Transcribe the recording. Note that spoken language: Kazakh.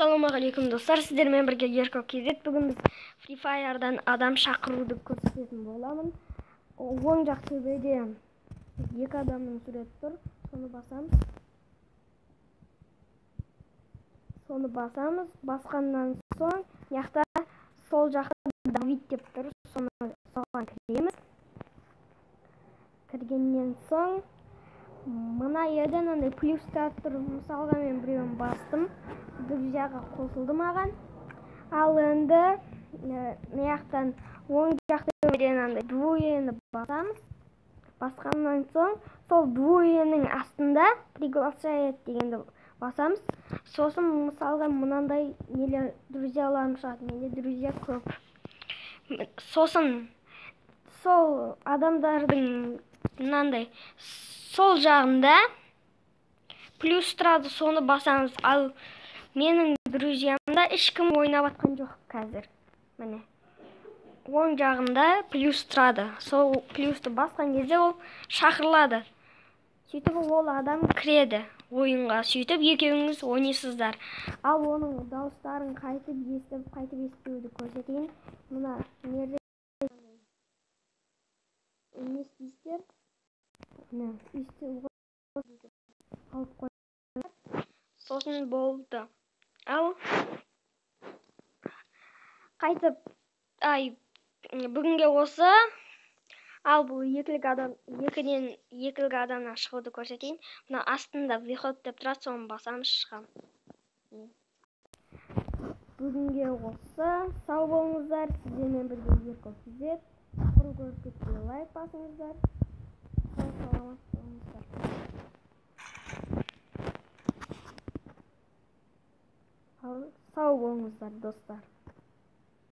Ассалаумағалейкум достар, сіздермен бірге Еркок KZ. Бүгін біз Free Fire'дан адам шақыруды көрсететін боламын. Оң жақ төбеде екі адамның суреті тұр. Соны басамыз. Басқаннан соң, яқта сол жақта Давид деп тұр. Соған кіреміз. Кіргеннен соң, мына жерден андай плюстар тұр. Мысалға мен біреуін бастым. Друзьяға қосылды маған. Ал енді мынаяқтан оң жақта төбеден андай двоені басамыз. Басқаннан соң сол двоенің астында приглашает дегенді басамыз. Сосын мысалға мынандай нелер друзьяларым шығады. Менде друзья көп. Сосын сол адамдардың мынандай сол жағында плюс тұрады, соны басамыз. Ал менің друзьямда ешкім ойнап атқан жоқ қазір. Міне. Оң жағында плюс тұрады. Сол плюсты басқан кезде ол шақырылады. Сөйтіп ол адам кіреді ойынға. Сөйтіп екеуіңіз ойнайсыздар. Ал оның дауыстарын қайтып естуді көрсетейін. Мына не істейсіздер? Алып қойыңыздар. Сосын болды. Ал қайтып бүгінге осы. Ал бұл екілік адамнан шығуды көрсетейін. Мына астында выход деп тұрады, соны басамыз, шығамыз. Бүгінге осы. Сау болыңыздар. Сіздермен бірге Еркок KZ. Құру көріп кетпей лайк басыңыздар. Саламат болыңыздар. Сау болыңыздар достар.